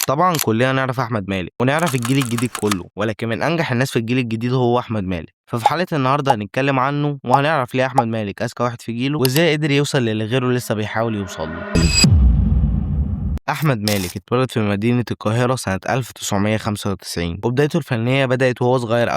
طبعا كلنا نعرف احمد مالك ونعرف الجيل الجديد كله، ولكن من انجح الناس في الجيل الجديد هو احمد مالك. ففي حلقه النهارده هنتكلم عنه وهنعرف ليه احمد مالك اذكى واحد في جيله وازاي قدر يوصل للي غيره لسه بيحاول يوصل له. أحمد مالك اتولد في مدينة القاهرة سنة 1995، وبدايته الفنية بدأت وهو صغير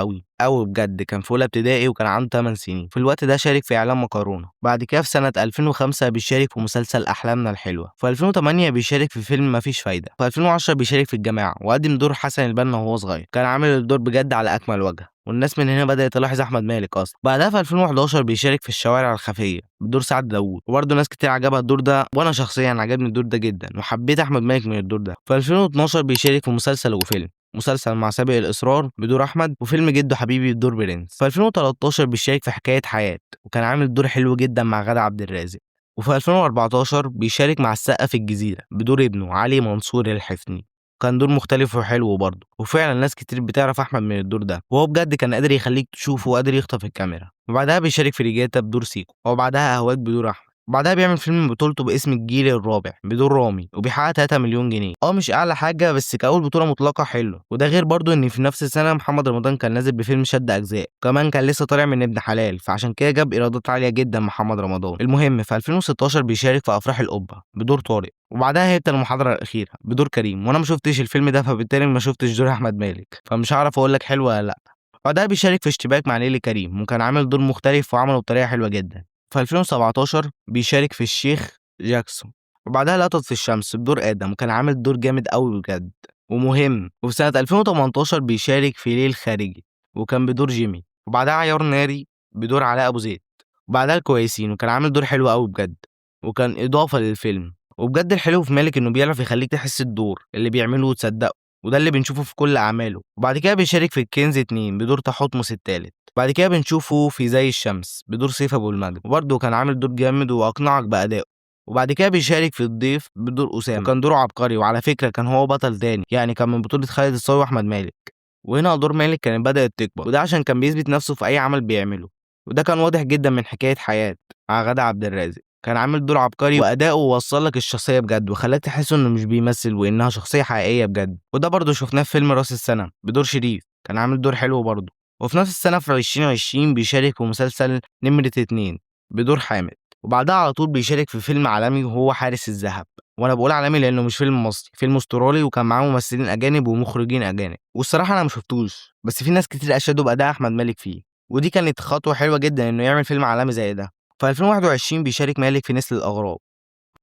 أوي بجد. كان في أولى ابتدائي وكان عنده 8 سنين. في الوقت ده شارك في إعلان مكرونة. بعد كده في سنة 2005 بيشارك في مسلسل أحلامنا الحلوة. في 2008 بيشارك في فيلم مفيش فايدة. في 2010 بيشارك في الجماعة وقدم دور حسن البنا وهو صغير. كان عامل الدور بجد على أكمل وجه، والناس من هنا بدأت تلاحظ أحمد مالك أصلا. بعدها في 2011 بيشارك في الشوارع الخفية بدور سعد داوود، وبرضه ناس كتير عجبها الدور ده، وأنا شخصيا عجبني الدور ده جدا وحبيت أحمد مالك من الدور ده. في 2012 بيشارك في مسلسل وفيلم، مسلسل مع سابق الإصرار بدور أحمد، وفيلم جدو حبيبي بدور برنس. في 2013 بيشارك في حكاية حياة وكان عامل دور حلو جدا مع غادة عبد الرازق. وفي 2014 بيشارك مع السقا في الجزيرة بدور ابنه علي منصور الحفني. كان دور مختلف وحلو برضه، وفعلا ناس كتير بتعرف احمد من الدور ده، وهو بجد كان قادر يخليك تشوفه وقادر يخطف الكاميرا. وبعدها بيشارك في ريجاتا بدور سيكو، وبعدها اهواك بدور احمد. بعدها بيعمل فيلم بطولته باسم الجيل الرابع بدور رامي وبيحقق 3 مليون جنيه. مش اعلى حاجه بس كاول بطوله مطلقه حلو. وده غير برضه ان في نفس السنه محمد رمضان كان نازل بفيلم شد اجزاء، كمان كان لسه طالع من ابن حلال، فعشان كده جاب ايرادات عاليه جدا محمد رمضان. المهم في 2016 بيشارك في افراح القبه بدور طارق، وبعدها هيبقى المحاضرة الأخيرة بدور كريم. وأنا ما شفتش الفيلم ده، فبالتالي ما شفتش دور أحمد مالك، فمش هعرف أقول لك حلو ولا لأ. بعدها بيشارك في اشتباك مع نيلي كريم وكان عامل دور مختلف وعمله بطريقة حلوة جدا. في 2017 بيشارك في الشيخ جاكسون، وبعدها لقطت في الشمس بدور آدم وكان عامل دور جامد قوي بجد ومهم. وفي سنة 2018 بيشارك في ليل خارجي وكان بدور جيمي، وبعدها عيار ناري بدور علاء أبو زيد، وبعدها الكويسين وكان عامل دور حلو قوي بجد وكان إضافة للفيلم. وبجد الحلو في مالك انه بيعرف يخليك تحس الدور اللي بيعمله وتصدقه، وده اللي بنشوفه في كل اعماله. وبعد كده بيشارك في الكنز 2 بدور تحتمس التالت. بعد كده بنشوفه في زي الشمس بدور سيف ابو المجد، وبرده كان عامل دور جامد واقنعك بادائه. وبعد كده بيشارك في الضيف بدور اسامه وكان دوره عبقري، وعلى فكره كان هو بطل تاني، يعني كان من بطوله خالد الصاوي واحمد مالك. وهنا ادوار مالك كانت بدات تكبر، وده عشان كان بيثبت نفسه في اي عمل بيعمله، وده كان واضح جدا من حكايه حياه مع غادة عبد الرازق. كان عامل دور عبقري وأداؤه وصل لك الشخصية بجد وخلاك تحس إنه مش بيمثل وإنها شخصية حقيقية بجد. وده برضه شفناه في فيلم راس السنة بدور شريف، كان عامل دور حلو برضه. وفي نفس السنة في 2020 بيشارك في مسلسل نمرة 2 بدور حامد، وبعدها على طول بيشارك في فيلم عالمي وهو حارس الذهب. وانا بقول عالمي لانه مش فيلم مصري، فيلم استرالي، وكان معاه ممثلين اجانب ومخرجين اجانب. والصراحه انا ما شفتوش، بس في ناس كتير اشادوا باداء احمد مالك فيه، ودي كانت خطوه حلوه جدا انه يعمل فيلم عالمي زي ده. في 2021 بيشارك مالك في نسل الأغراب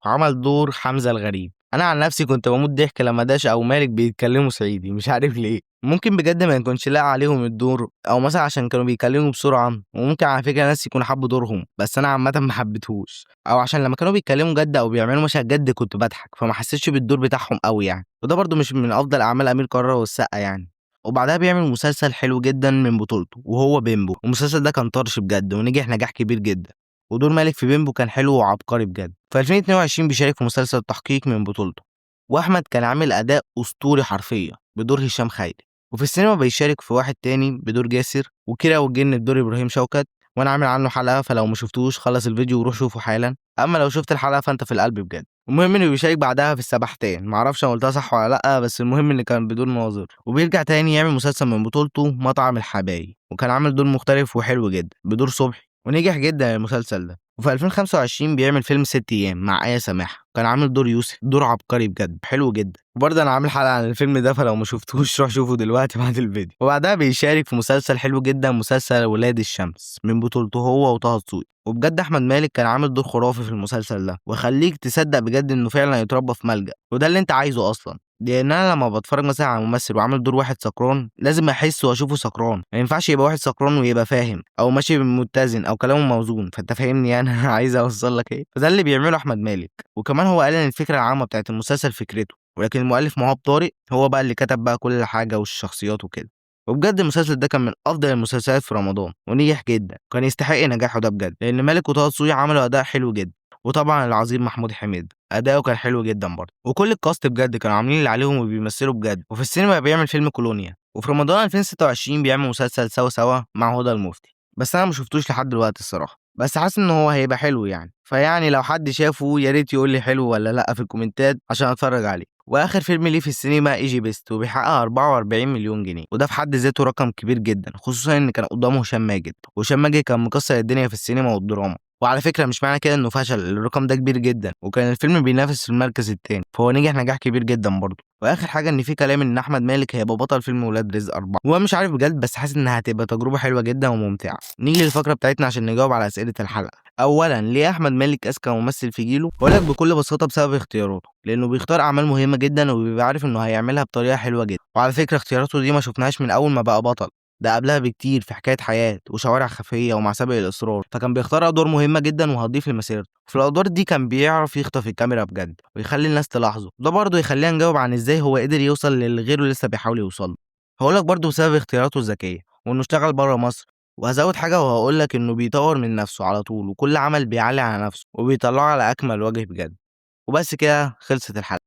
وعمل دور حمزة الغريب. أنا عن نفسي كنت بموت ضحك لما داش أو مالك بيتكلموا صعيدي، مش عارف ليه. ممكن بجد ما يكونش لاقي عليهم الدور، أو مثلا عشان كانوا بيتكلموا بسرعة، وممكن على فكرة ناس يكونوا حبوا دورهم بس أنا عامة ما حبيتهوش، أو عشان لما كانوا بيتكلموا جد أو بيعملوا مشهد جد كنت بضحك فما حسيتش بالدور بتاعهم قوي يعني. وده برضو مش من أفضل أعمال أمير كرارة والسقا يعني. وبعدها بيعمل مسلسل حلو جدا من بطولته وهو بيمبو، والمسلسل ده كان طرش بجد ونجح نجاح كبير جدا، ودور مالك في بيمبو كان حلو وعبقري بجد. في 2022 بيشارك في مسلسل تحقيق من بطولته، واحمد كان عامل اداء اسطوري حرفيا بدور هشام خيري. وفي السينما بيشارك في واحد تاني بدور جاسر، وكيرة والجن بدور ابراهيم شوكت، وانا عامل عنه حلقه، فلو ما شفتوش خلص الفيديو وروح شوفه حالا، اما لو شفت الحلقه فانت في القلب بجد. المهم انه بيشارك بعدها في السبحتين، معرفش انا قلتها صح ولا لا، بس المهم ان كان بدون ناظر. وبيرجع تاني يعمل مسلسل من بطولته مطعم الحبايب، وكان عامل دور مختلف وحلو جدا بدور صبحي، ونجح جدا المسلسل ده. وفي 2025 بيعمل فيلم 6 ايام مع آية سماحة، كان عامل دور يوسف، دور عبقري بجد حلو جدا. وبرضه انا عامل حلقة عن الفيلم ده، فلو ما شفتوش روح شوفه دلوقتي بعد الفيديو. وبعدها بيشارك في مسلسل حلو جدا، مسلسل ولاد الشمس من بطولته هو وطه دسوقي. وبجد احمد مالك كان عامل دور خرافي في المسلسل ده، وخليك تصدق بجد انه فعلا يتربى في ملجأ، وده اللي انت عايزه اصلا. لان انا لما بتفرج مثلا على ممثل وعامل دور واحد سكران لازم احس واشوفه سكران، ما ينفعش يبقى واحد سكران ويبقى فاهم او ماشي متزن او كلامه موزون، فانت فاهمني انا عايز اوصل لك ايه. فده اللي بيعمله احمد مالك. وكمان هو قال ان الفكره العامه بتاعت المسلسل فكرته، ولكن المؤلف مهاب طارق هو بقى اللي كتب بقى كل حاجه والشخصيات وكده. وبجد المسلسل ده كان من افضل المسلسلات في رمضان ونجح جدا، كان يستحق نجاحه ده بجد، لان مالك وطه دسوقي عملوا اداء حلو جدا. وطبعا العظيم محمود حميد اداؤه كان حلو جدا برضه، وكل الكاست بجد كانوا عاملين اللي عليهم وبيمثلوا بجد. وفي السينما بيعمل فيلم كولونيا، وفي رمضان 2026 بيعمل مسلسل سوا سوا مع هدى المفتي، بس انا ما شفتوش لحد دلوقتي الصراحه، بس حاسس ان هو هيبقى حلو يعني. فيعني لو حد شافه يا ريت يقول لي حلو ولا لا في الكومنتات عشان اتفرج عليه. واخر فيلم ليه في السينما ايجي بيست وبيحقق 44 مليون جنيه، وده في حد ذاته رقم كبير جدا، خصوصا ان كان قدامه هشام ماجد، وهشام ماجد كان مكسر الدنيا في السينما والدراما. وعلى فكره مش معنى كده انه فشل، الرقم ده كبير جدا، وكان الفيلم بينافس في المركز الثاني، فهو نجح نجاح كبير جدا برضه. واخر حاجه ان في كلام ان احمد مالك هيبقى بطل فيلم ولاد رزق 4، وهو مش عارف بجد بس حاسس انها هتبقى تجربه حلوه جدا وممتعه. نيجي للفقره بتاعتنا عشان نجاوب على اسئله الحلقه. اولا، ليه احمد مالك اذكى ممثل في جيله؟ بقول لك بكل بساطه بسبب اختياراته، لانه بيختار اعمال مهمه جدا وبيبقى عارف انه هيعملها بطريقه حلوه جدا. وعلى فكره اختياراته دي ما شفناهاش من اول ما بقى بطل، ده قبلها بكتير في حكايه حياه وشوارع خفيه ومع سابق الاصرار، فكان بيختار ادوار مهمه جدا وهتضيف لمسيرته. في الادوار دي كان بيعرف يخطف الكاميرا بجد ويخلي الناس تلاحظه، ده برضه يخلينا نجاوب عن ازاي هو قدر يوصل للي غيره لسه بيحاول يوصل له. هقول لك برضه بسبب اختياراته الذكيه وانه اشتغل بره مصر. وهزود حاجه وهقول لك انه بيطور من نفسه على طول، وكل عمل بيعلي على نفسه وبيطلعه على اكمل وجه بجد. وبس كده خلصت الحلقه.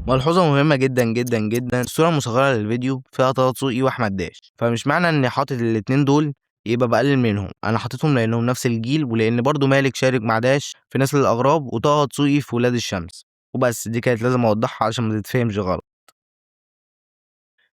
ملحوظة مهمة جدًا، جدًا، جدًا، الصورة المصغّرة للفيديو فيها طه دسوقي وأحمد داش، فمش معنى إني حاطط الاتنين دول يبقى باقلل منهم، أنا حاططهم لإنهم نفس الجيل، ولإن برضه مالك شارك مع داش في نسل الأغراب، وطه دسوقي في ولاد الشمس. وبس دي كانت لازم أوضّحها عشان ما تتفهمش غلط.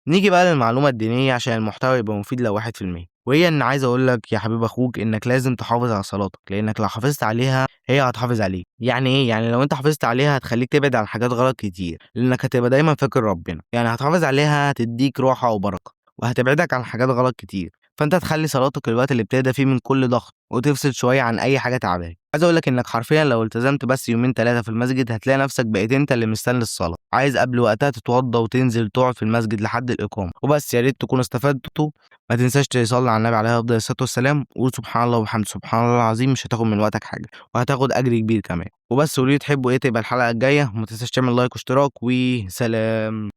نيجي بقى للمعلومة الدينية عشان المحتوى يبقى مفيد لو 1%، وهي إن عايز أقول لك يا حبيب أخوك إنك لازم تحافظ على صلاتك، لإنك لو حافظت عليها هي هتحافظ عليك. يعني إيه؟ يعني لو أنت حافظت عليها هتخلّيك تبعد عن حاجات غلط كتير، لإنك هتبقى دايمًا فاكر ربنا، يعني هتحافظ عليها هتدّيك راحة وبركة، وهتبعدك عن حاجات غلط كتير. فأنت تخلّي صلاتك الوقت اللي بتهدى فيه من كل ضغط، وتفصل شوية عن أي حاجة تعباك. عايز أقول لك إنك حرفيًا لو التزمت بس يومين 3 في المسجد هتلاقي نفسك بقيت أنت اللي مستني الصلاة، عايز قبل وقتها تتوضى وتنزل تقعد في المسجد لحد الإقامة. وبس يا ريت تكونوا استفدتوا، ما تنساش تصلي على النبي عليه أفضل الصلاة والسلام، وقول سبحان الله وبحمده سبحان الله العظيم، مش هتاخد من وقتك حاجة، وهتاخد أجر كبير كمان. وبس قولوا لي تحبوا إيه تبقى الحلقة الجاية، وما تنساش تعمل لايك واشتراك، وسلام.